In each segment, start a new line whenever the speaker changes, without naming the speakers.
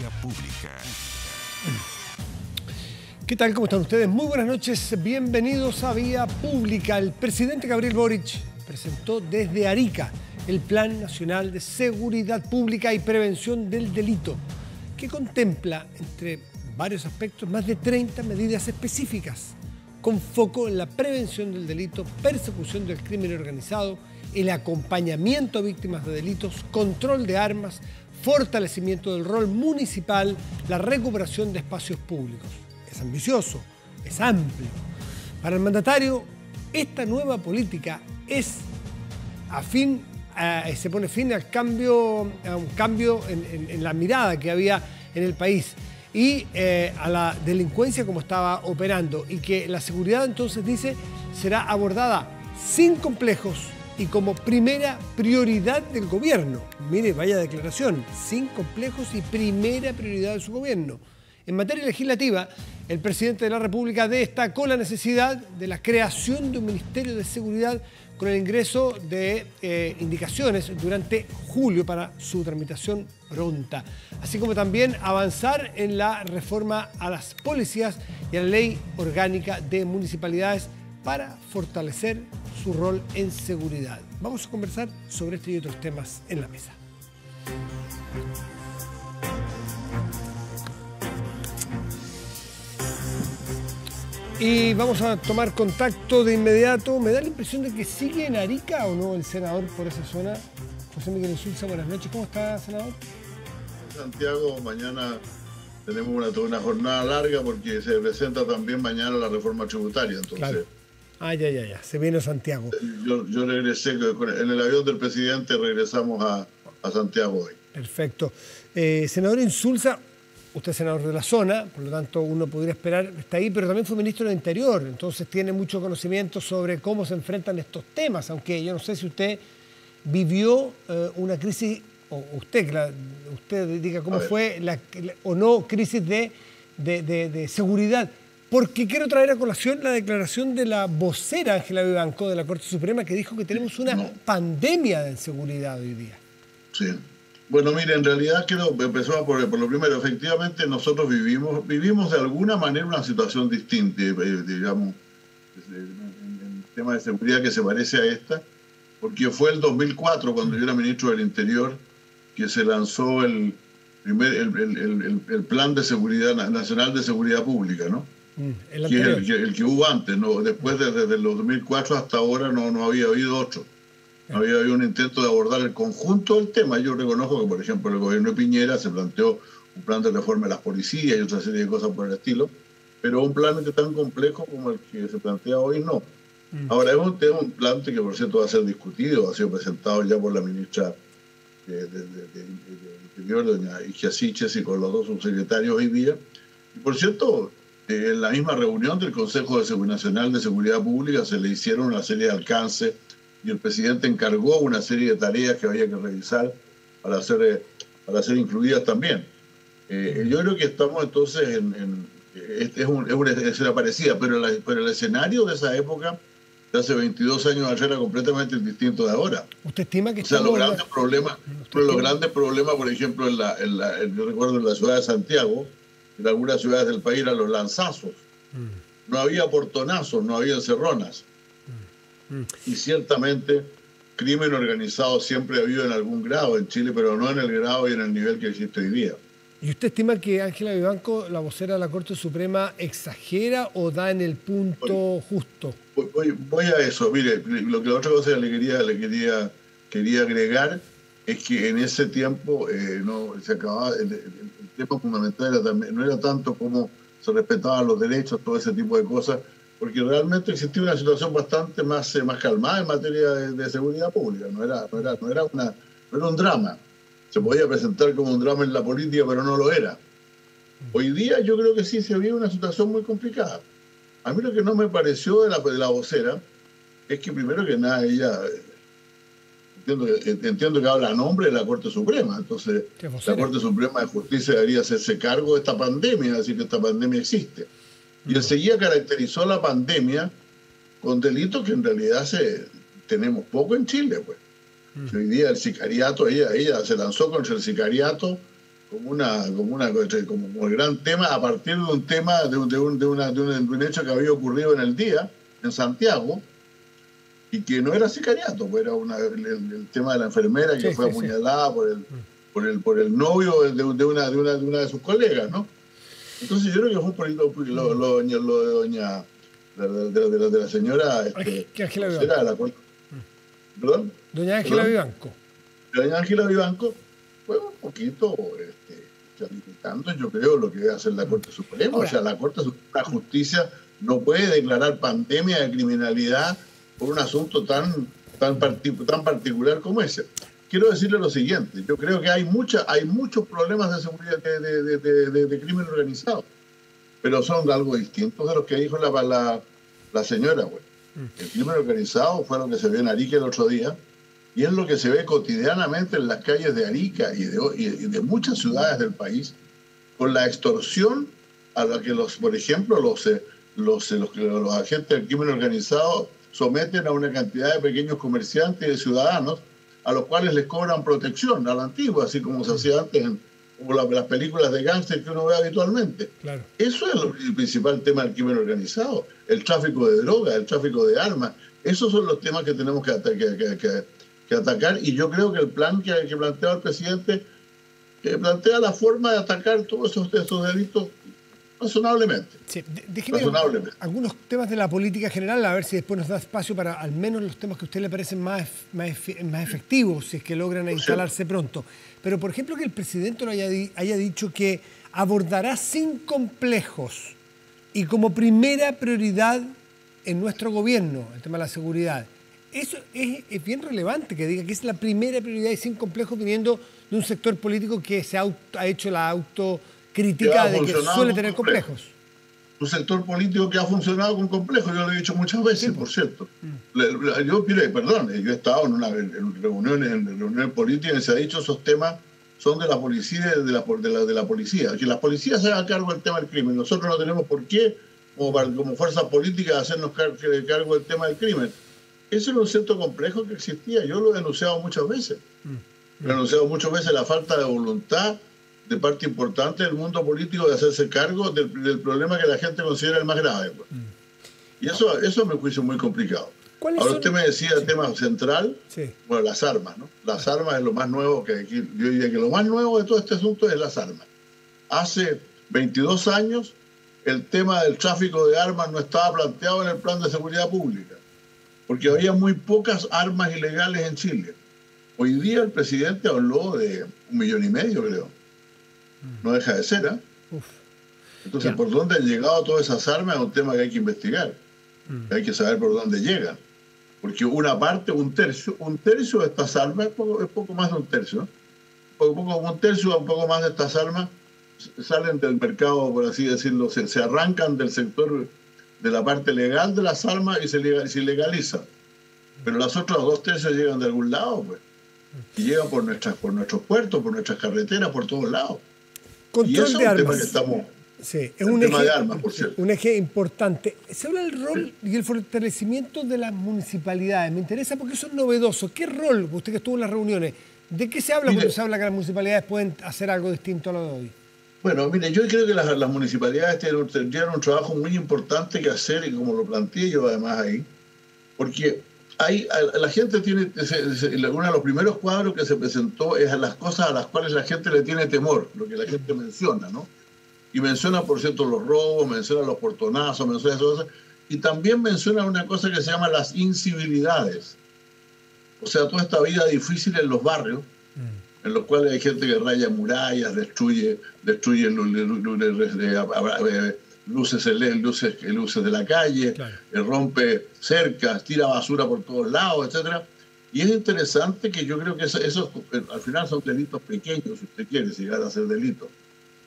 Vía Pública.
¿Qué tal? ¿Cómo están ustedes? Muy buenas noches. Bienvenidos a Vía Pública. El presidente Gabriel Boric presentó desde Arica el Plan Nacional de Seguridad Pública y Prevención del Delito, que contempla, entre varios aspectos, más de 30 medidas específicas, con foco en la prevención del delito, persecución del crimen organizado, el acompañamiento a víctimas de delitos, control de armas, fortalecimiento del rol municipal, la recuperación de espacios públicos. Es ambicioso, es amplio. Para el mandatario, esta nueva política se pone fin a un cambio en la mirada que había en el país y a la delincuencia como estaba operando, y que la seguridad, entonces, dice, será abordada sin complejos y como primera prioridad del gobierno. Mire, vaya declaración, sin complejos y primera prioridad de su gobierno. En materia legislativa, el presidente de la República destacó la necesidad de la creación de un Ministerio de Seguridad con el ingreso de indicaciones durante julio para su tramitación pronta, así como también avanzar en la reforma a las policías y a la ley orgánica de municipalidades para fortalecer su rol en seguridad. Vamos a conversar sobre este y otros temas en la mesa. Y vamos a tomar contacto de inmediato. Me da la impresión de que sigue en Arica, ¿o no, el senador por esa zona? José Miguel Insulza, buenas noches. ¿Cómo está, senador?
Santiago, mañana tenemos una jornada larga porque se presenta también mañana la reforma tributaria. Entonces,
claro. Ya. Se viene a Santiago.
Yo regresé, en el avión del presidente regresamos a Santiago hoy.
Perfecto. Senador Insulza, usted es senador de la zona, por lo tanto uno podría esperar, está ahí, pero también fue ministro del Interior, entonces tiene mucho conocimiento sobre cómo se enfrentan estos temas, aunque yo no sé si usted vivió una crisis, o usted diga cómo fue o no crisis de seguridad, porque quiero traer a colación la declaración de la vocera Ángela Vivanco de la Corte Suprema, que dijo que tenemos una pandemia de inseguridad hoy día.
Sí. Bueno, mire, en realidad empezamos por lo primero. Efectivamente, nosotros vivimos de alguna manera una situación distinta, digamos, en el tema de seguridad que se parece a esta, porque fue el 2004, cuando yo era ministro del Interior, que se lanzó el Plan de Seguridad Nacional de Seguridad Pública, ¿no? El que hubo antes, ¿no? Después, desde el 2004 hasta ahora, no había habido otro. No había habido un intento de abordar el conjunto del tema. Yo reconozco que, por ejemplo, el gobierno de Piñera se planteó un plan de reforma de las policías y otra serie de cosas por el estilo, pero un plan tan complejo como el que se plantea hoy, no. Ahora, es un plan que, por cierto, va a ser discutido, ha sido presentado ya por la ministra de Interior, doña Igia Siches, y con los dos subsecretarios hoy día. Y, por cierto, en la misma reunión del Consejo Nacional de Seguridad Pública se le hicieron una serie de alcances y el presidente encargó una serie de tareas que había que revisar para ser incluidas también. Yo creo que estamos entonces es una escena parecida, pero el escenario de esa época, de hace 22 años atrás, era completamente distinto de ahora.
¿Usted estima que
los grandes problemas, por ejemplo, yo recuerdo en la ciudad de Santiago, en algunas ciudades del país, eran los lanzazos. No había portonazos, no había encerronas. Y ciertamente crimen organizado siempre ha habido en algún grado en Chile, pero no en el grado y en el nivel que existe hoy día.
¿Y usted estima que Ángela Vivanco, la vocera de la Corte Suprema, exagera o da en el punto justo?
Voy a eso. Mire, la otra cosa que quería agregar es que en ese tiempo se acababa el tema fundamental no era tanto como se respetaban los derechos, todo ese tipo de cosas, porque realmente existía una situación bastante más calmada en materia de seguridad pública. No era un drama. Se podía presentar como un drama en la política, pero no lo era. Hoy día yo creo que sí se vive una situación muy complicada. A mí lo que no me pareció de la vocera es que, primero que nada, ella entiendo que habla a nombre de la Corte Suprema. Entonces, la Corte Suprema de Justicia debería hacerse cargo de esta pandemia, decir que esta pandemia existe. Y enseguida caracterizó la pandemia con delitos que en realidad tenemos poco en Chile, pues. Hoy día el sicariato, ella se lanzó contra el sicariato como el gran tema a partir de un tema, de un hecho que había ocurrido en el día, en Santiago, y que no era sicariato, pues era el tema de la enfermera que fue apuñalada por el novio de una de sus colegas, ¿no? Entonces yo creo que fue un poquito de la señora
Ángela Vivanco.
¿Perdón?
Doña Ángela Vivanco.
Doña Ángela Vivanco fue un poquito limitando, yo creo, lo que debe hacer la Corte Suprema. O sea, la Corte Suprema de Justicia no puede declarar pandemia de criminalidad por un asunto tan particular como ese. Quiero decirle lo siguiente, yo creo que hay muchos problemas de seguridad de crimen organizado, pero son algo distintos de los que dijo la señora. Bueno. El crimen organizado fue lo que se vio en Arica el otro día, y es lo que se ve cotidianamente en las calles de Arica y de muchas ciudades del país, con la extorsión a la que por ejemplo, los agentes del crimen organizado someten a una cantidad de pequeños comerciantes y de ciudadanos a los cuales les cobran protección a la antigua, así como se hacía antes como las películas de gángster que uno ve habitualmente. Claro. Eso es el principal tema del crimen organizado, el tráfico de drogas, el tráfico de armas. Esos son los temas que tenemos que atacar, y yo creo que el plan que plantea el presidente plantea la forma de atacar todos esos delitos razonablemente.
Sí, déjeme algunos temas de la política general, a ver si después nos da espacio para al menos los temas que a usted le parecen más efectivos, si es que logran instalarse pronto. Pero, por ejemplo, que el presidente haya dicho que abordará sin complejos y como primera prioridad en nuestro gobierno el tema de la seguridad. Eso es bien relevante, que diga que es la primera prioridad y sin complejos, viniendo de un sector político que ha hecho la autocrítica de que suele tener complejos.
Un sector político que ha funcionado con complejos, yo lo he dicho muchas veces, sí, por cierto. Yo he estado en reuniones políticas y se ha dicho esos temas son de la policía y de la policía. Que la policía se haga cargo del tema del crimen. Nosotros no tenemos por qué, como fuerza política, hacernos cargo del tema del crimen. Ese era un cierto complejo que existía. Yo lo he denunciado muchas veces. He denunciado muchas veces la falta de voluntad de parte importante del mundo político de hacerse cargo del problema que la gente considera el más grave. Pues. Y eso a mi juicio es muy complicado. Ahora usted me decía el tema central, bueno, las armas, ¿no? Las armas es lo más nuevo yo diría que lo más nuevo de todo este asunto es las armas. Hace 22 años el tema del tráfico de armas no estaba planteado en el plan de seguridad pública, porque había muy pocas armas ilegales en Chile. Hoy día el presidente habló de 1,5 millones, creo. No deja de ser, ¿eh? Entonces, ¿por dónde han llegado todas esas armas? Es un tema que hay que investigar. Hay que saber por dónde llegan. Porque una parte, un tercio de estas armas, es poco más de un tercio, ¿no? Un tercio, un poco más de estas armas salen del mercado, por así decirlo, se arrancan del sector de la parte legal de las armas y se legalizan. Pero las otras 2 tercios llegan de algún lado, pues. Y llegan por nuestros puertos, por nuestras carreteras, por todos lados.
Control de armas.
Sí, es un tema de armas, por cierto.
Un eje importante. Se habla del rol y el fortalecimiento de las municipalidades. Me interesa porque eso es novedoso. ¿Qué rol, usted que estuvo en las reuniones, de qué se habla cuando se habla que las municipalidades pueden hacer algo distinto a lo de hoy?
Bueno, mire, yo creo que las municipalidades tienen un trabajo muy importante que hacer, y como lo planteé yo además ahí, porque la gente tiene, uno de los primeros cuadros que se presentó es a las cosas a las cuales la gente le tiene temor, lo que la gente menciona, ¿no? Y menciona, por cierto, los robos, menciona los portonazos, menciona esas cosas, y también menciona una cosa que se llama las incivilidades. O sea, toda esta vida difícil en los barrios, en los cuales hay gente que raya murallas, destruye luces de la calle, claro, rompe cercas, tira basura por todos lados, etcétera. Y es interesante que yo creo que eso al final son delitos pequeños, si usted quiere, si llegar a ser delitos.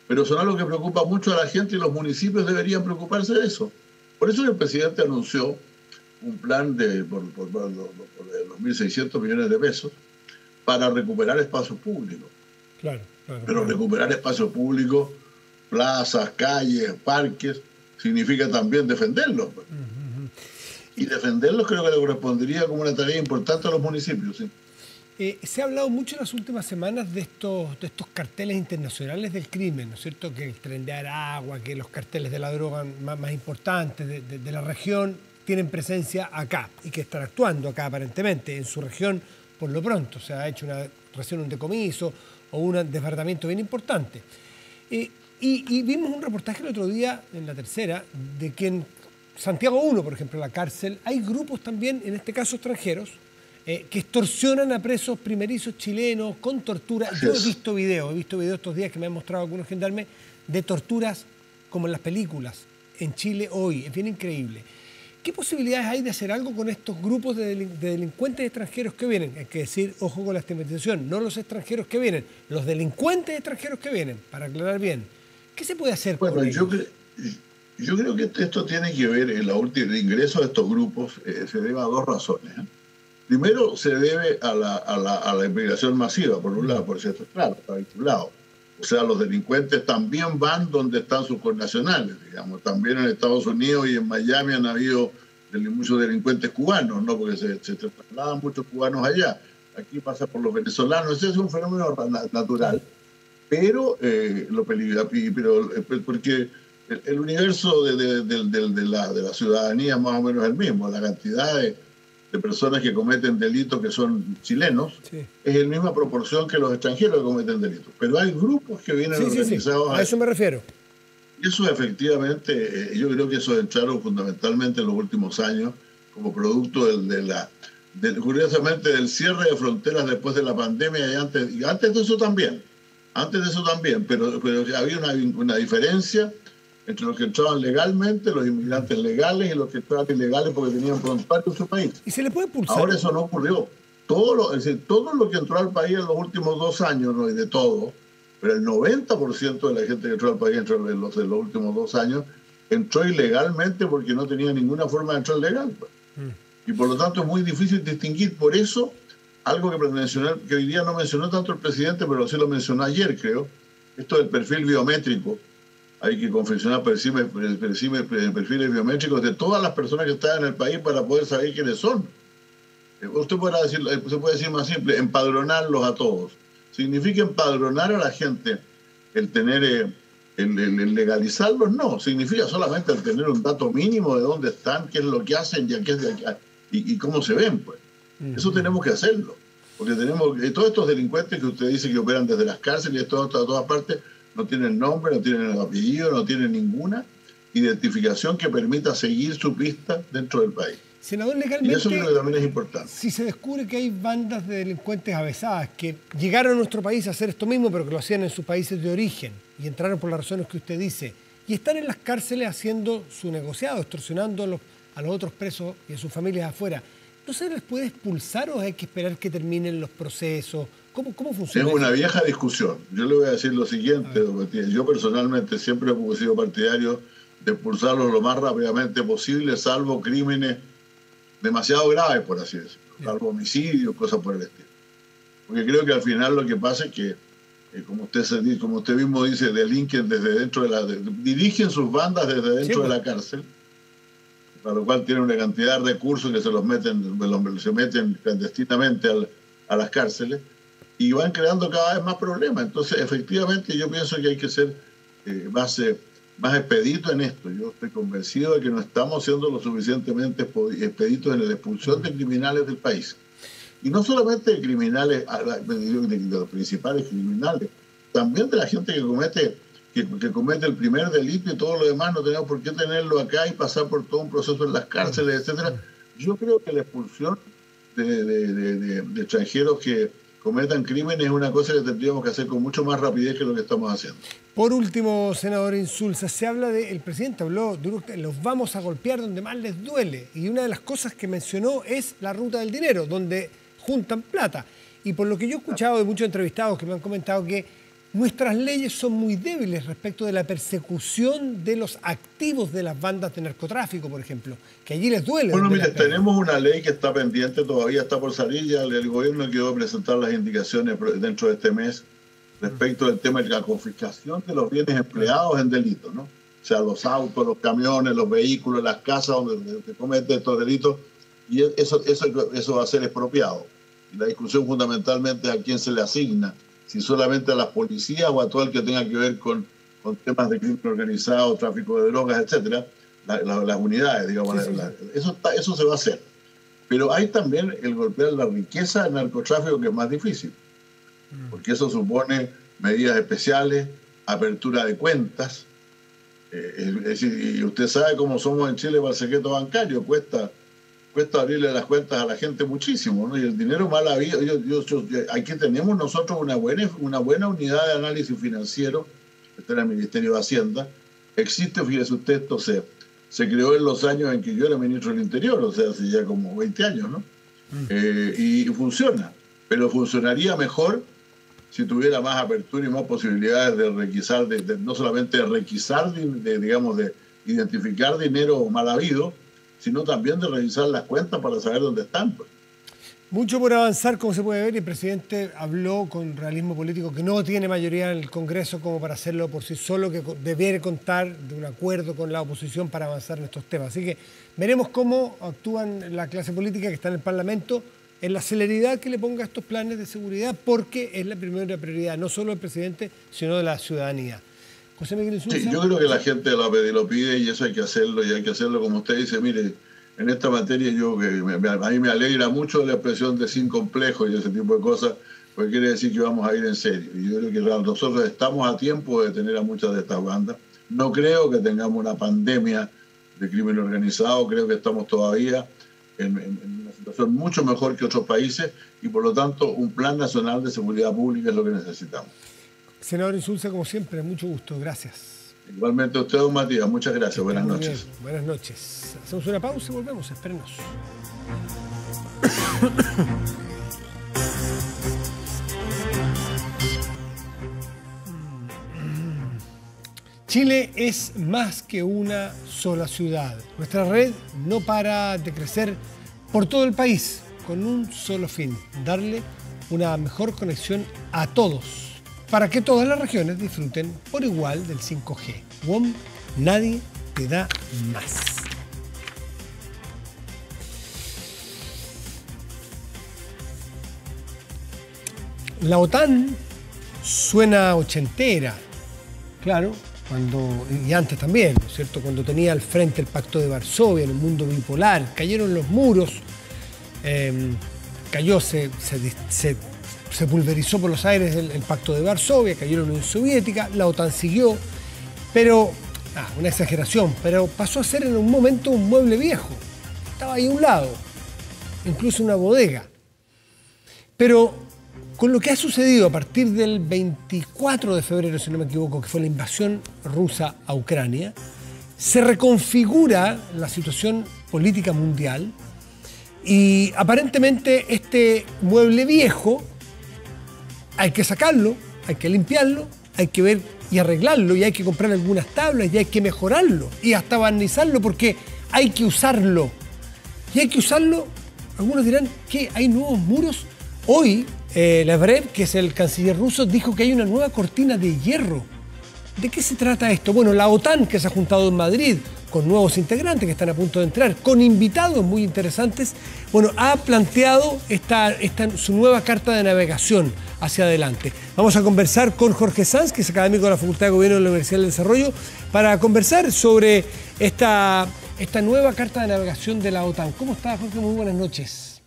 Pero son algo que preocupa mucho a la gente, y los municipios deberían preocuparse de eso. Por eso el presidente anunció un plan por 2.600 millones de pesos para recuperar espacios públicos. Claro. Pero recuperar espacios públicos, plazas, calles, parques, significa también defenderlos. Y defenderlos creo que le correspondería como una tarea importante a los municipios. ¿Sí?
Se ha hablado mucho en las últimas semanas de estos carteles internacionales del crimen, ¿no es cierto? Que el Tren de Aragua, que los carteles de la droga más importantes de la región tienen presencia acá y que están actuando acá aparentemente, en su región por lo pronto. Se ha hecho recién un decomiso o un desbaratamento bien importante. Y vimos un reportaje el otro día en La Tercera de que en Santiago 1, por ejemplo, en la cárcel, hay grupos también, en este caso extranjeros, que extorsionan a presos primerizos chilenos con tortura. Yo he visto videos estos días que me han mostrado algunos gendarmes de torturas como en las películas en Chile hoy. Es bien increíble. ¿Qué posibilidades hay de hacer algo con estos grupos de delincuentes extranjeros que vienen? Hay que decir, ojo con la estigmatización, no los extranjeros que vienen, los delincuentes extranjeros que vienen, para aclarar bien. ¿Qué se puede hacer con ellos?
Yo creo que esto tiene que ver, el ingreso de estos grupos se debe a dos razones. Primero, se debe a la inmigración masiva, por un lado, por cierto, claro, está vinculado. O sea, los delincuentes también van donde están sus connacionales, digamos. También en Estados Unidos y en Miami han habido muchos delincuentes cubanos, ¿no? Porque se trasladan muchos cubanos allá. Aquí pasa por los venezolanos. Ese es un fenómeno natural. Pero porque el universo de la ciudadanía más o menos es el mismo. La cantidad de personas que cometen delitos que son chilenos, sí, es en misma proporción que los extranjeros que cometen delitos. Pero hay grupos que vienen organizados.
A eso me refiero.
Y eso efectivamente, yo creo que eso entraron fundamentalmente en los últimos años como producto curiosamente del cierre de fronteras después de la pandemia y antes de eso también. Pero había una diferencia entre los que entraban legalmente, los inmigrantes legales, y los que entraban ilegales porque tenían prontuario en su país.
¿Y se le puede pulsar?
Ahora eso no ocurrió. Todo lo que entró al país en los últimos 2 años, no, y de todo, pero el 90% de la gente que entró al país en los últimos 2 años entró ilegalmente porque no tenía ninguna forma de entrar legal. Pues. Y por lo tanto es muy difícil distinguir. Por eso, algo que hoy día no mencionó tanto el presidente, pero sí lo mencionó ayer, creo, esto del perfil biométrico. Hay que confeccionar perfiles biométricos de todas las personas que están en el país para poder saber quiénes son. Se puede decir más simple, empadronarlos a todos. ¿Significa empadronar a la gente el legalizarlos? No, significa solamente el tener un dato mínimo de dónde están, qué es lo que hacen y cómo se ven. Pues. Eso tenemos que hacerlo. Porque tenemos todos estos delincuentes que usted dice que operan desde las cárceles y de todas partes, no tienen nombre, no tienen apellido, no tienen ninguna identificación que permita seguir su pista dentro del país.
Senador, legalmente,
y eso creo que también es importante.
Si se descubre que hay bandas de delincuentes avesadas que llegaron a nuestro país a hacer esto mismo, pero que lo hacían en sus países de origen y entraron por las razones que usted dice, y están en las cárceles haciendo su negociado, extorsionando a los otros presos y a sus familias afuera, ¿no se les puede expulsar o hay que esperar que terminen los procesos? ¿Cómo funciona?
Es una vieja discusión. Yo le voy a decir lo siguiente, don Matías. Yo personalmente siempre he sido partidario de expulsarlos lo más rápidamente posible, salvo crímenes demasiado graves, por así decirlo, salvo homicidios, cosas por el estilo. Porque creo que al final lo que pasa es que, como usted mismo dice, delinquen desde dentro dirigen sus bandas desde dentro de la cárcel, para lo cual tienen una cantidad de recursos que se meten clandestinamente a las cárceles, y van creando cada vez más problemas. Entonces, efectivamente, yo pienso que hay que ser más expedito en esto. Yo estoy convencido de que no estamos siendo lo suficientemente expeditos en la expulsión de criminales del país. Y no solamente de criminales, de los principales criminales, también de la gente que comete el primer delito y todo lo demás. No tenemos por qué tenerlo acá y pasar por todo un proceso en las cárceles, etcétera. Yo creo que la expulsión de extranjeros que cometan crímenes es una cosa que tendríamos que hacer con mucho más rapidez que lo que estamos haciendo.
Por último, senador Insulza, el presidente habló de los vamos a golpear donde más les duele, y una de las cosas que mencionó es la ruta del dinero, donde juntan plata. Y por lo que yo he escuchado de muchos entrevistados que me han comentado que nuestras leyes son muy débiles respecto de la persecución de los activos de las bandas de narcotráfico, por ejemplo, que allí les duele.
Bueno, mire, tenemos una ley que está pendiente, todavía está por salir, ya el gobierno quedó presentar las indicaciones dentro de este mes respecto del tema de la confiscación de los bienes empleados en delitos, ¿no? O sea, los autos, los camiones, los vehículos, las casas donde se cometen estos delitos, y eso va a ser expropiado. Y la discusión fundamentalmente es a quién se le asigna, si solamente a las policías o a todo el que tenga que ver con temas de crimen organizado, tráfico de drogas, etcétera, las unidades, digamos. Sí, sí. Eso se va a hacer. Pero hay también el golpear la riqueza del narcotráfico, que es más difícil, porque eso supone medidas especiales, apertura de cuentas. Es decir, y usted sabe cómo somos en Chile para el secreto bancario, cuesta abrirle las cuentas a la gente muchísimo, ¿no? Y el dinero mal habido. Aquí tenemos nosotros una buena unidad de análisis financiero, está en el Ministerio de Hacienda. Existe, fíjese usted, esto se creó en los años en que yo era ministro del Interior, o sea, hace ya como 20 años, ¿no? Y funciona, pero funcionaría mejor si tuviera más apertura y más posibilidades de requisar, no solamente de requisar, digamos, de identificar dinero mal habido, sino también de revisar las cuentas para saber dónde están, pues.
Mucho por avanzar, como se puede ver, y el presidente habló con realismo político que no tiene mayoría en el Congreso como para hacerlo por sí solo, que debiera contar de un acuerdo con la oposición para avanzar en estos temas. Así que veremos cómo actúan la clase política que está en el Parlamento en la celeridad que le ponga a estos planes de seguridad, porque es la primera prioridad, no solo del presidente, sino de la ciudadanía. José Miguel Insulza.
Sí, yo creo que la gente lo pide y eso hay que hacerlo, y hay que hacerlo como usted dice. Mire, en esta materia a mí me alegra mucho la expresión de sin complejo y ese tipo de cosas, porque quiere decir que vamos a ir en serio. Y yo creo que nosotros estamos a tiempo de detener a muchas de estas bandas. No creo que tengamos una pandemia de crimen organizado, creo que estamos todavía en una situación mucho mejor que otros países, y por lo tanto un plan nacional de seguridad pública es lo que necesitamos.
Senador Insulza, como siempre, mucho gusto, gracias.
Igualmente a usted, don Matías, muchas gracias, buenas noches.
Bien. Buenas noches. Hacemos una pausa y volvemos, espérenos. Chile es más que una sola ciudad. Nuestra red no para de crecer por todo el país con un solo fin: darle una mejor conexión a todos, para que todas las regiones disfruten por igual del 5G. WOM, nadie te da más. La OTAN suena ochentera, claro, y antes también, ¿no es cierto? Cuando tenía al frente el Pacto de Varsovia en un mundo bipolar, cayeron los muros, se pulverizó por los aires el Pacto de Varsovia, cayó la Unión Soviética, la OTAN siguió, pero, una exageración, pero pasó a ser en un momento un mueble viejo. Estaba ahí a un lado, incluso una bodega. Pero con lo que ha sucedido a partir del 24 de febrero, si no me equivoco, que fue la invasión rusa a Ucrania, se reconfigura la situación política mundial y aparentemente este mueble viejo hay que sacarlo, hay que limpiarlo, hay que ver y arreglarlo, y hay que comprar algunas tablas, y hay que mejorarlo, y hasta barnizarlo, porque hay que usarlo. Y hay que usarlo, algunos dirán que hay nuevos muros. Hoy, Lavrov, que es el canciller ruso, dijo que hay una nueva cortina de hierro. ¿De qué se trata esto? Bueno, la OTAN, que se ha juntado en Madrid con nuevos integrantes que están a punto de entrar, con invitados muy interesantes, bueno, ha planteado su nueva carta de navegación hacia adelante. Vamos a conversar con Jorge Sanz, que es académico de la Facultad de Gobierno de la Universidad del Desarrollo, para conversar sobre esta nueva carta de navegación de la OTAN. ¿Cómo está, Jorge? Muy buenas noches.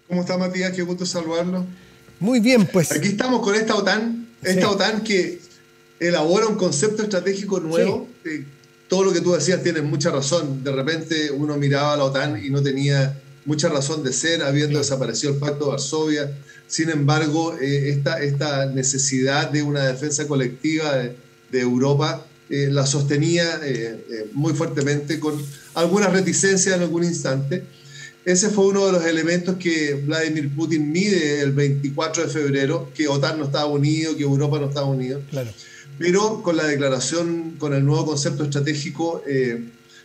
¿Cómo está, Matías? Qué gusto saludarlo.
Muy bien, pues.
Aquí estamos con esta OTAN, OTAN que elabora un concepto estratégico nuevo. Sí. Todo lo que tú decías tienes mucha razón. De repente uno miraba a la OTAN y no tenía mucha razón de ser, habiendo desaparecido el Pacto de Varsovia. Sin embargo, esta necesidad de una defensa colectiva de Europa la sostenía muy fuertemente, con algunas reticencias en algún instante. Ese fue uno de los elementos que Vladimir Putin mide el 24 de febrero, que OTAN no estaba unido, que Europa no estaba unido.
Claro.
Pero con la declaración, con el nuevo concepto estratégico,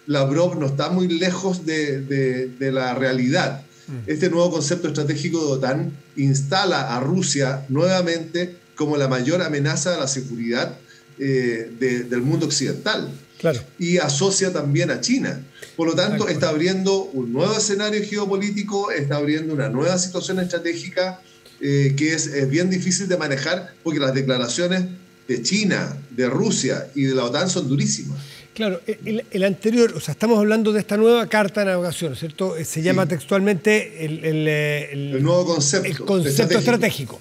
Lavrov no está muy lejos de la realidad. Este nuevo concepto estratégico de OTAN instala a Rusia nuevamente como la mayor amenaza a la seguridad del mundo occidental.
Claro.
Y asocia también a China. Por lo tanto, está abriendo un nuevo escenario geopolítico, está abriendo una nueva situación estratégica que es bien difícil de manejar porque las declaraciones de China, de Rusia y de la OTAN son durísimas.
Claro, el anterior, o sea, estamos hablando de esta nueva carta de navegación, ¿cierto? Se llama textualmente
el nuevo concepto.
El concepto estratégico.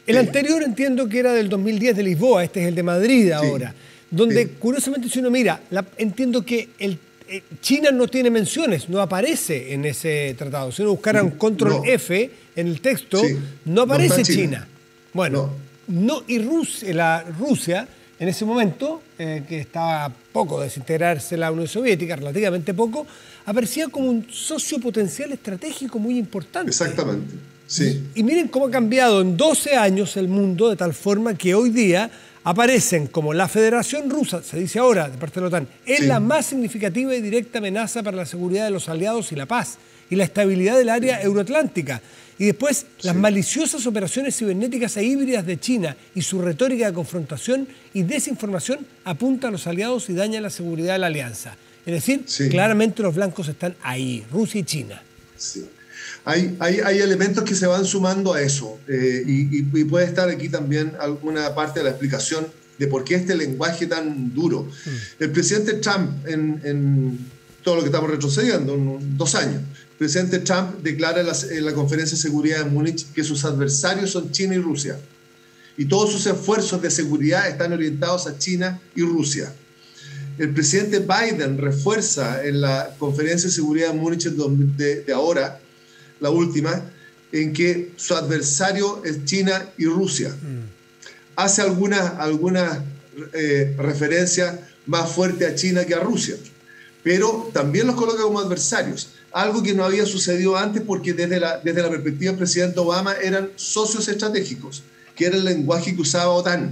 El anterior entiendo que era del 2010 de Lisboa, este es el de Madrid ahora, donde curiosamente si uno mira, entiendo que China no tiene menciones, no aparece en ese tratado. Si uno buscara un control F en el texto, no aparece China. Bueno, y Rusia en ese momento, que estaba a poco de desintegrarse la Unión Soviética, relativamente poco, aparecía como un socio potencial estratégico muy importante.
Exactamente, sí.
Y miren cómo ha cambiado en 12 años el mundo, de tal forma que hoy día aparecen como la Federación Rusa, se dice ahora de parte de la OTAN, es la más significativa y directa amenaza para la seguridad de los aliados y la paz y la estabilidad del área euroatlántica. Y después, las maliciosas operaciones cibernéticas e híbridas de China y su retórica de confrontación y desinformación apunta a los aliados y daña la seguridad de la alianza. Es decir, claramente los blancos están ahí, Rusia y China.
Sí. Hay elementos que se van sumando a eso y puede estar aquí también alguna parte de la explicación de por qué este lenguaje tan duro. El presidente Trump, en todo lo que estamos retrocediendo, 2 años, el presidente Trump declara en la conferencia de seguridad de Múnich que sus adversarios son China y Rusia. Y todos sus esfuerzos de seguridad están orientados a China y Rusia. El presidente Biden refuerza en la conferencia de seguridad de Múnich de ahora, la última, en que su adversario es China y Rusia. Hace alguna referencia más fuerte a China que a Rusia, pero también los coloca como adversarios. Algo que no había sucedido antes porque desde la perspectiva del presidente Obama eran socios estratégicos, que era el lenguaje que usaba OTAN.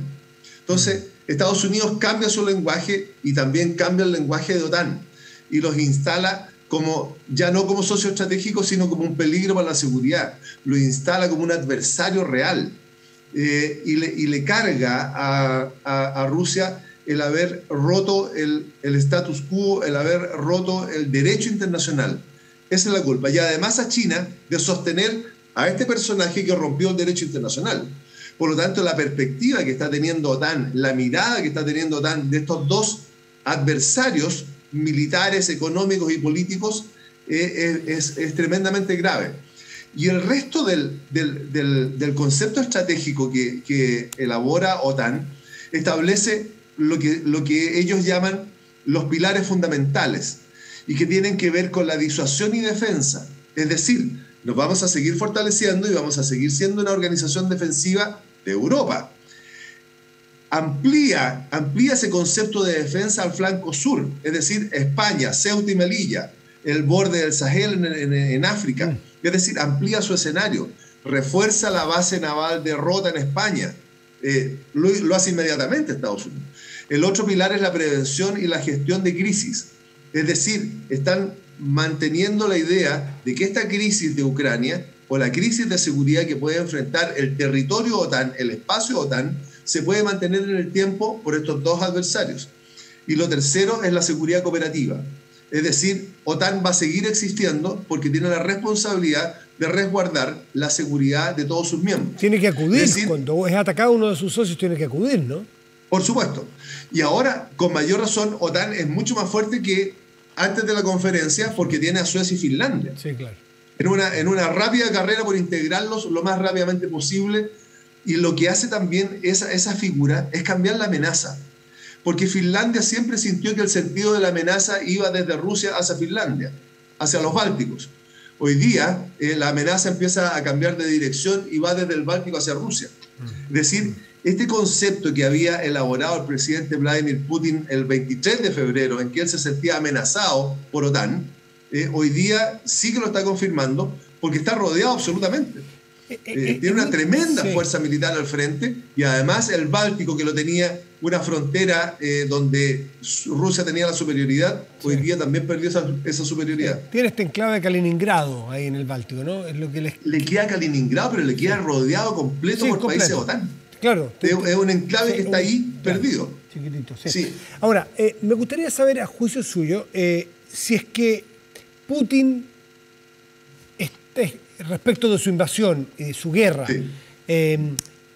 Entonces, Estados Unidos cambia su lenguaje y también cambia el lenguaje de OTAN y los instala ya no como socio estratégico, sino como un peligro para la seguridad. Lo instala como un adversario real y le carga a Rusia el haber roto el status quo, el haber roto el derecho internacional. Esa es la culpa. Y además a China de sostener a este personaje que rompió el derecho internacional. Por lo tanto, la perspectiva que está teniendo OTAN, la mirada que está teniendo OTAN de estos dos adversarios militares, económicos y políticos es tremendamente grave. Y el resto del concepto estratégico que elabora OTAN establece lo que ellos llaman los pilares fundamentales y que tienen que ver con la disuasión y defensa. Es decir, nos vamos a seguir fortaleciendo y vamos a seguir siendo una organización defensiva de Europa. Amplía ese concepto de defensa al flanco sur, es decir, España, Ceuta y Melilla, el borde del Sahel en África. Es decir, amplía su escenario, refuerza la base naval de Rota en España. Lo hace inmediatamente Estados Unidos. El otro pilar es la prevención y la gestión de crisis. Es decir, están manteniendo la idea de que esta crisis de Ucrania o la crisis de seguridad que puede enfrentar el territorio OTAN, el espacio OTAN, se puede mantener en el tiempo por estos dos adversarios. Y lo tercero es la seguridad cooperativa. Es decir, OTAN va a seguir existiendo porque tiene la responsabilidad de resguardar la seguridad de todos sus miembros.
Tiene que acudir, cuando es atacado uno de sus socios tiene que acudir, ¿no?
Por supuesto. Y ahora, con mayor razón, OTAN es mucho más fuerte que antes de la conferencia porque tiene a Suecia y Finlandia.
Sí, claro.
En una rápida carrera por integrarlos lo más rápidamente posible. Y lo que hace también esa figura es cambiar la amenaza. Porque Finlandia siempre sintió que el sentido de la amenaza iba desde Rusia hacia Finlandia, hacia los Bálticos. Hoy día la amenaza empieza a cambiar de dirección y va desde el Báltico hacia Rusia. Es decir, este concepto que había elaborado el presidente Vladimir Putin el 23 de febrero, en que él se sentía amenazado por OTAN, hoy día sí que lo está confirmando porque está rodeado absolutamente. Tiene una tremenda fuerza militar al frente y además el Báltico, que lo tenía una frontera donde Rusia tenía la superioridad, hoy día también perdió esa superioridad.
Tiene este enclave de Kaliningrado ahí en el Báltico, ¿no? Es lo que
le queda Kaliningrado, pero le queda rodeado completo por países OTAN.
Claro.
Es un enclave que está ahí perdido.
Chiquitito, sí. Ahora, me gustaría saber, a juicio suyo, si es que Putin respecto de su invasión y de su guerra,
Sí.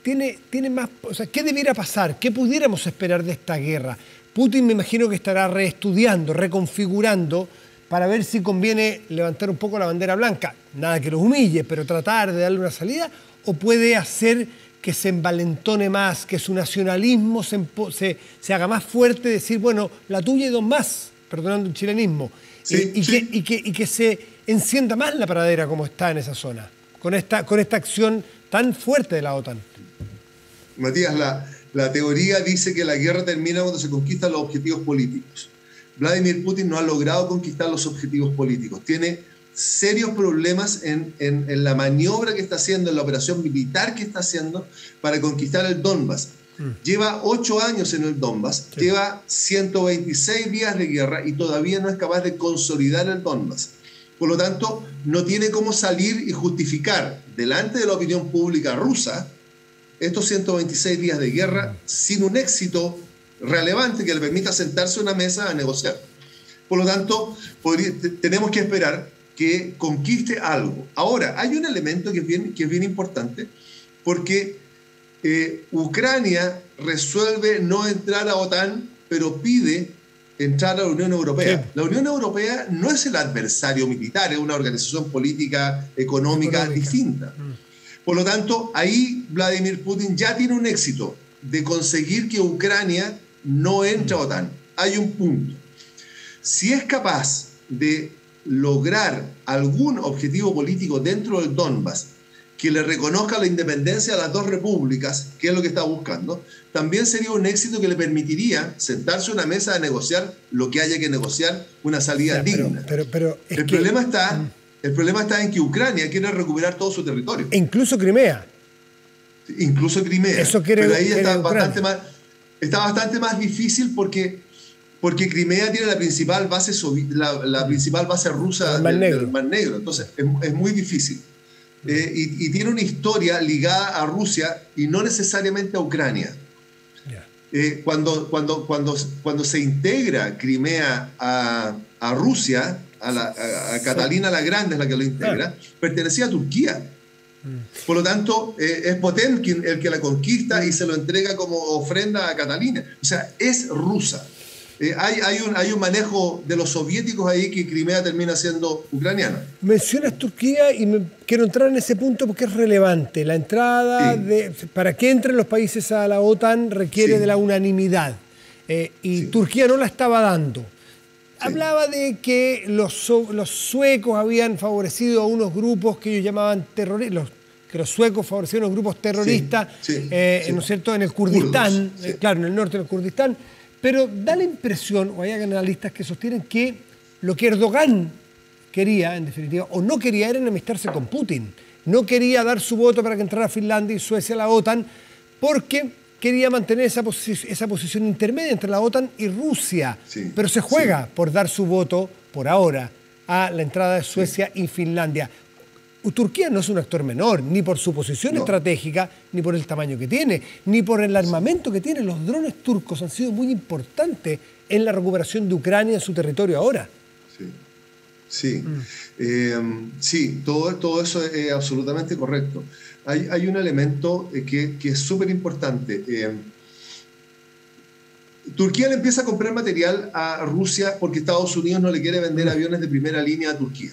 tiene más, o sea, ¿qué debiera pasar? ¿Qué pudiéramos esperar de esta guerra? Putin me imagino que estará reestudiando, reconfigurando para ver si conviene levantar un poco la bandera blanca. Nada que los humille, pero tratar de darle una salida, o puede hacer que se envalentone más, que su nacionalismo se haga más fuerte, decir, bueno, la tuya y dos más, perdonando el chilenismo,
Sí,
y que se encienda más la pradera como está en esa zona, con esta acción tan fuerte de la OTAN.
Matías, la teoría dice que la guerra termina cuando se conquistan los objetivos políticos. Vladimir Putin no ha logrado conquistar los objetivos políticos. Tiene serios problemas en la maniobra que está haciendo, en la operación militar que está haciendo para conquistar el Donbass. Lleva 8 años en el Donbass, sí. Lleva 126 días de guerra y todavía no es capaz de consolidar el Donbass. Por lo tanto, no tiene cómo salir y justificar delante de la opinión pública rusa estos 126 días de guerra sin un éxito relevante que le permita sentarse a una mesa a negociar. Por lo tanto, tenemos que esperar que conquiste algo. Ahora, hay un elemento que es bien importante, porque Ucrania resuelve no entrar a OTAN, pero pide entrar a la Unión Europea. Sí. La Unión Europea no es el adversario militar, es una organización política, económica. Distinta. Por lo tanto, ahí Vladimir Putin ya tiene un éxito de conseguir que Ucrania no entre a OTAN. Hay un punto. Si es capaz de lograr algún objetivo político dentro del Donbass que le reconozca la independencia a las dos repúblicas, que es lo que está buscando, también sería un éxito que le permitiría sentarse a una mesa a negociar lo que haya que negociar, una salida digna.
Pero
el problema está en que Ucrania quiere recuperar todo su territorio.
E incluso Crimea.
Incluso Crimea.
Eso quiere,
pero ahí está bastante más difícil porque Crimea tiene la principal base rusa del Mar Negro. Entonces es muy difícil. Y tiene una historia ligada a Rusia y no necesariamente a Ucrania. Cuando se integra Crimea a Rusia, a Catalina la Grande es la que lo integra, pertenecía a Turquía. Por lo tanto, es Potemkin el que la conquista y se lo entrega como ofrenda a Catalina. O sea, es rusa. Hay un manejo de los soviéticos ahí que Crimea termina siendo ucraniana.
Mencionas Turquía y quiero entrar en ese punto porque es relevante. La entrada, para que entren los países a la OTAN requiere de la unanimidad. Y Turquía no la estaba dando. Hablaba de que los suecos habían favorecido a unos grupos que ellos llamaban terroristas, que los suecos favorecieron a unos grupos terroristas, ¿no es cierto?, en el Kurdistán, claro, en el norte del Kurdistán. Pero da la impresión, o hay analistas que sostienen que lo que Erdogan quería, en definitiva, o no quería, era enemistarse con Putin. No quería dar su voto para que entrara Finlandia y Suecia a la OTAN, porque quería mantener esa posición intermedia entre la OTAN y Rusia. Pero se juega por dar su voto, por ahora, a la entrada de Suecia y Finlandia. Turquía no es un actor menor, ni por su posición estratégica, ni por el tamaño que tiene, ni por el armamento que tiene. Los drones turcos han sido muy importantes en la recuperación de Ucrania en su territorio ahora.
Todo eso es absolutamente correcto. Hay un elemento que es súper importante. Turquía le empieza a comprar material a Rusia porque Estados Unidos no le quiere vender aviones de primera línea a Turquía.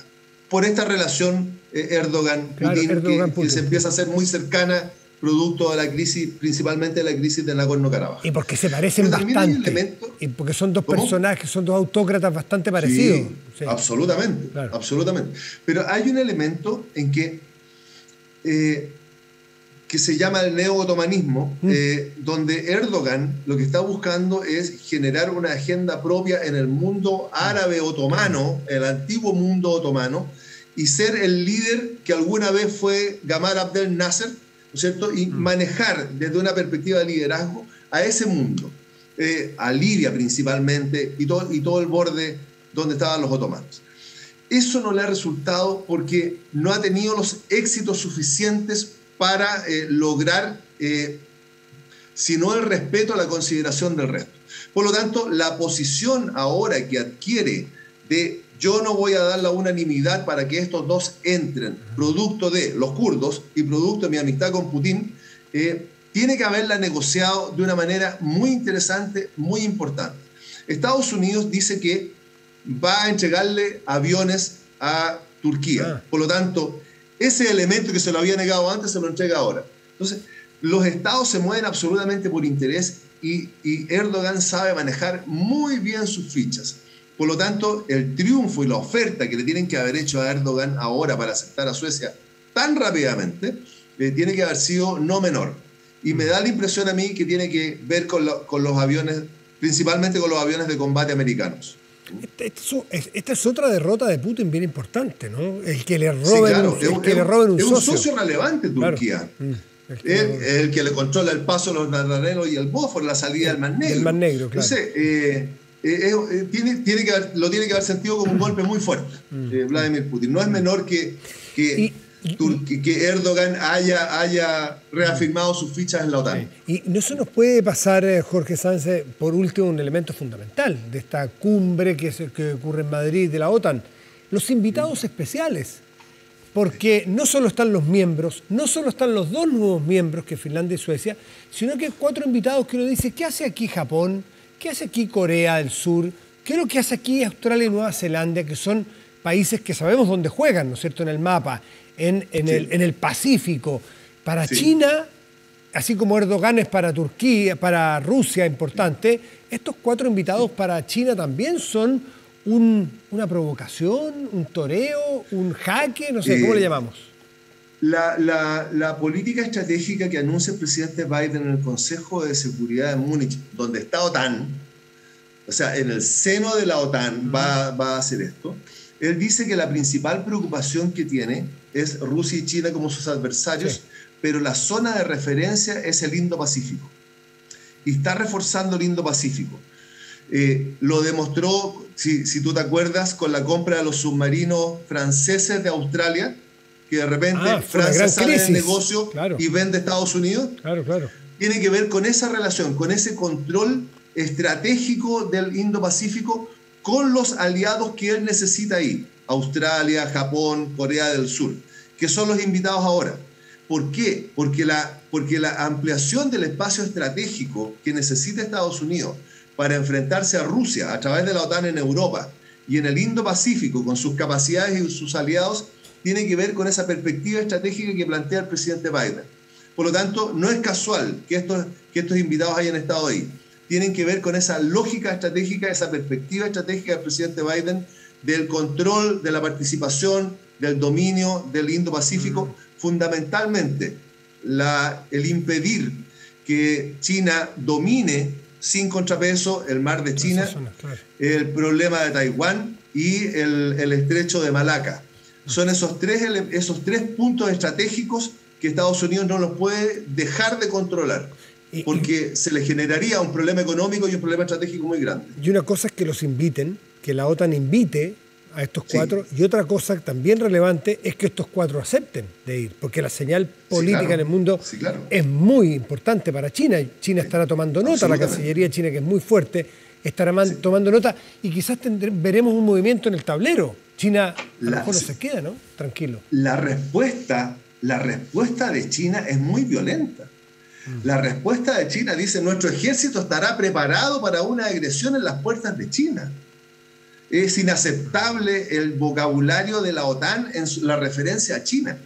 Por esta relación Erdogan-Putin, que se empieza a hacer muy cercana, producto de la crisis, principalmente de la crisis de Nagorno-Karabaj.
Y porque se parecen bastante. Y porque son dos personajes, son dos autócratas bastante parecidos.
Absolutamente, absolutamente. Pero hay un elemento en que se llama el neo-otomanismo, donde Erdogan lo que está buscando es generar una agenda propia en el mundo árabe otomano, el antiguo mundo otomano, y ser el líder que alguna vez fue Gamal Abdel Nasser, ¿no es cierto? Y manejar desde una perspectiva de liderazgo a ese mundo, a Libia principalmente, y todo el borde donde estaban los otomanos. Eso no le ha resultado porque no ha tenido los éxitos suficientes para lograr, sino el respeto a la consideración del resto. Por lo tanto, la posición ahora que adquiere de yo no voy a dar la unanimidad para que estos dos entren, producto de los kurdos y producto de mi amistad con Putin, tiene que haberla negociado de una manera muy interesante, muy importante. Estados Unidos dice que va a entregarle aviones a Turquía. Por lo tanto, ese elemento que se lo había negado antes se lo entrega ahora. Entonces, los estados se mueven absolutamente por interés y Erdogan sabe manejar muy bien sus fichas. Por lo tanto, el triunfo y la oferta que le tienen que haber hecho a Erdogan ahora para aceptar a Suecia tan rápidamente, tiene que haber sido no menor. Y me da la impresión a mí que tiene que ver con los aviones, principalmente con los aviones de combate americanos.
Esta es otra derrota de Putin bien importante, ¿no? El que le roben, un socio.
Es un socio relevante Turquía. Claro. El que le controla el paso de los Dardanelos y el Bósforo, la salida del Mar Negro.
Del Mar Negro, claro.
Entonces, lo tiene que haber sentido como un golpe muy fuerte, Vladimir Putin. No es menor que Erdogan haya reafirmado sus fichas en la OTAN.
Y no se nos puede pasar, Jorge Sánchez, por último, un elemento fundamental de esta cumbre que ocurre en Madrid de la OTAN: los invitados especiales. Porque no solo están los miembros, no solo están los dos nuevos miembros, que Finlandia y Suecia, sino que hay 4 invitados que uno dice: ¿qué hace aquí Japón? ¿Qué hace aquí Corea del Sur? ¿Qué es lo que hace aquí Australia y Nueva Zelanda? Que son países que sabemos dónde juegan, ¿no es cierto?, en el mapa, en el Pacífico. Para China, así como Erdogan es para Turquía, para Rusia importante, estos 4 invitados para China también son una provocación, un toreo, un jaque, no sé, ¿cómo le llamamos?
La política estratégica que anuncia el presidente Biden en el Consejo de Seguridad de Múnich, donde está OTAN, o sea, en el seno de la OTAN va a hacer esto. Él dice que la principal preocupación que tiene es Rusia y China como sus adversarios, pero la zona de referencia es el Indo-Pacífico. Y está reforzando el Indo-Pacífico. Lo demostró, si tú te acuerdas, con la compra de los submarinos franceses de Australia, que de repente Francia sale del negocio y vende a Estados Unidos.
Claro.
Tiene que ver con esa relación, con ese control estratégico del Indo-Pacífico con los aliados que él necesita ahí: Australia, Japón, Corea del Sur, que son los invitados ahora. ¿Por qué? Porque la ampliación del espacio estratégico que necesita Estados Unidos para enfrentarse a Rusia a través de la OTAN en Europa y en el Indo-Pacífico con sus capacidades y sus aliados, tiene que ver con esa perspectiva estratégica que plantea el presidente Biden. Por lo tanto, no es casual que estos invitados hayan estado ahí. Tienen que ver con esa lógica estratégica, esa perspectiva estratégica del presidente Biden, del control, de la participación, del dominio del Indo-Pacífico, fundamentalmente el impedir que China domine sin contrapeso el mar de China, el problema de Taiwán y el estrecho de Malaca. Son esos tres puntos estratégicos que Estados Unidos no los puede dejar de controlar, porque se le generaría un problema económico y un problema estratégico muy grande.
Y una cosa es que los inviten, que la OTAN invite a estos 4, y otra cosa también relevante es que estos 4 acepten de ir, porque la señal política en el mundo es muy importante para China. China estará tomando nota, la Cancillería china, que es muy fuerte, estará tomando nota, y quizás veremos un movimiento en el tablero. China a lo mejor no se queda, ¿no? Tranquilo.
La respuesta de China es muy violenta. La respuesta de China dice: nuestro ejército estará preparado para una agresión en las puertas de China. Es inaceptable el vocabulario de la OTAN en la referencia a China.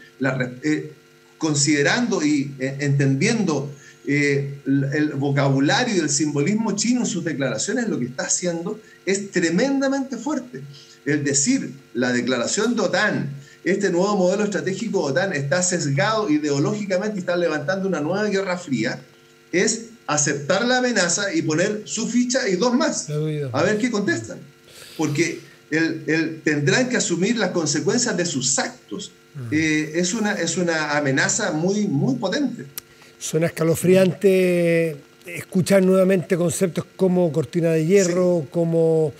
Considerando y entendiendo el vocabulario y el simbolismo chino en sus declaraciones, lo que está haciendo es tremendamente fuerte. Es decir, la declaración de OTAN, este nuevo modelo estratégico de OTAN, está sesgado ideológicamente y está levantando una nueva guerra fría, es aceptar la amenaza y poner su ficha y 2 más. A ver qué contestan. Porque tendrán que asumir las consecuencias de sus actos. Es una amenaza muy, muy potente.
Suena escalofriante escuchar nuevamente conceptos como cortina de hierro, como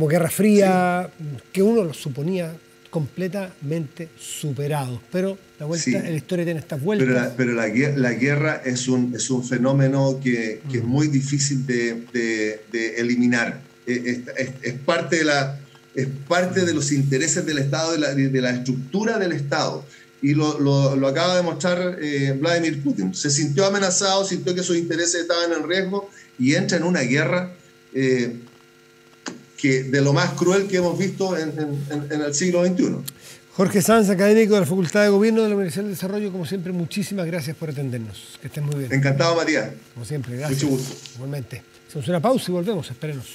guerra fría, que uno los suponía completamente superados. Pero la vuelta en la historia tiene estas vueltas.
Pero la guerra es un fenómeno que es muy difícil de eliminar. Es parte es parte de los intereses del Estado, de la estructura del Estado. Y lo acaba de mostrar Vladimir Putin. Se sintió amenazado, sintió que sus intereses estaban en riesgo y entra en una guerra que de lo más cruel que hemos visto en el siglo XXI.
Jorge Sanz, académico de la Facultad de Gobierno de la Universidad del Desarrollo, como siempre, muchísimas gracias por atendernos. Que estén muy bien.
Encantado, Matías.
Como siempre, gracias.
Mucho gusto.
Igualmente. Hacemos una pausa y volvemos. Espérenos.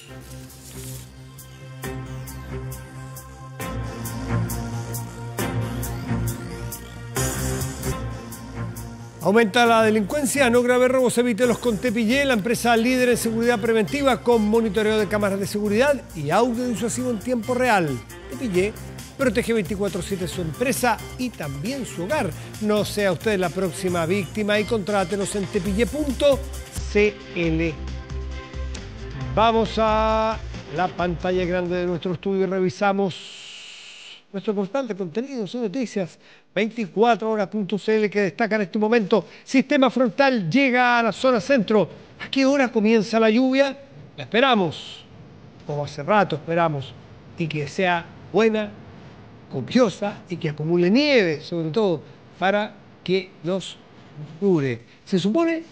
Aumenta la delincuencia, no grave robos, evítelos con Tepillé, la empresa líder en seguridad preventiva con monitoreo de cámaras de seguridad y audio disuasivo en tiempo real. Tepillé protege 24/7 su empresa y también su hogar. No sea usted la próxima víctima y contrátenos en tepillé.cl. Vamos a la pantalla grande de nuestro estudio y revisamos nuestro constante contenido, sus noticias, 24horas.cl, que destaca en este momento. Sistema frontal llega a la zona centro. ¿A qué hora comienza la lluvia? La esperamos, como hace rato esperamos, y que sea buena, copiosa y que acumule nieve, sobre todo, para que nos dure. Se supone,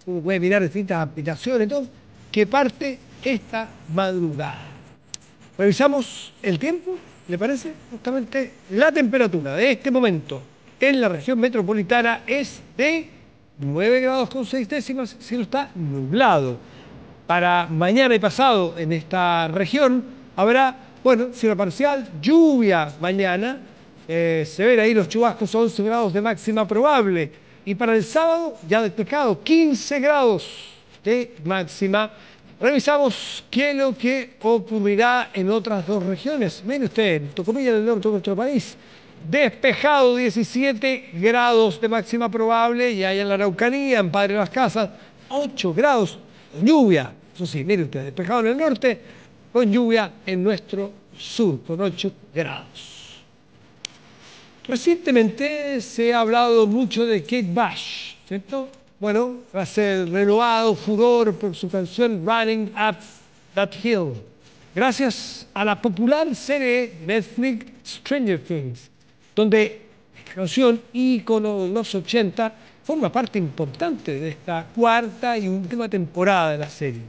uno puede mirar distintas aplicaciones, todo, que parte esta madrugada. Revisamos el tiempo. ¿Le parece? Justamente la temperatura de este momento en la región metropolitana es de 9 grados con 6 décimas, el cielo está nublado. Para mañana y pasado en esta región habrá, cielo parcial, lluvia mañana, se ven ahí los chubascos, 11 grados de máxima probable. Y para el sábado, ya despejado, 15 grados de máxima. Revisamos qué es lo que ocurrirá en otras dos regiones. Mire usted, en Tocopilla, del norte de nuestro país, despejado, 17 grados de máxima probable, y allá en la Araucanía, en Padre Las Casas, 8 grados, lluvia. Eso sí, mire usted, despejado en el norte, con lluvia en nuestro sur, con 8 grados. Recientemente se ha hablado mucho de Kate Bush, ¿cierto? Va a ser renovado, furor por su canción Running Up That Hill, gracias a la popular serie Netflix Stranger Things, donde esta canción, ícono de los 80, forma parte importante de esta cuarta y última temporada de la serie.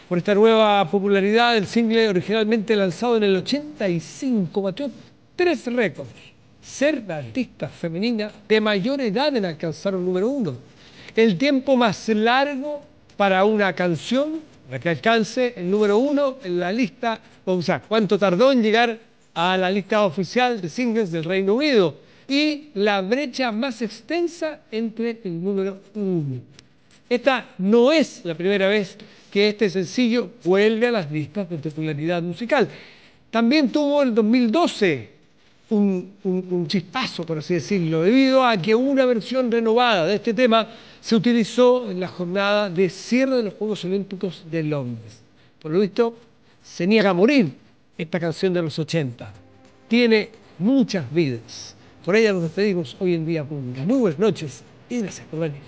Por esta nueva popularidad, el single originalmente lanzado en el 85 batió 3 récords: ser la artista femenina de mayor edad en alcanzar el número 1. El tiempo más largo para una canción para que alcance el número 1 en la lista, o sea, cuánto tardó en llegar a la lista oficial de singles del Reino Unido, y la brecha más extensa entre el número 1. Esta no es la primera vez que este sencillo vuelve a las listas de popularidad musical. También tuvo en 2012 un chispazo, por así decirlo, debido a que una versión renovada de este tema se utilizó en la jornada de cierre de los Juegos Olímpicos de Londres. Por lo visto, se niega a morir esta canción de los 80. Tiene muchas vidas. Por ella nos despedimos hoy en día pública. Muy buenas noches y gracias por venir.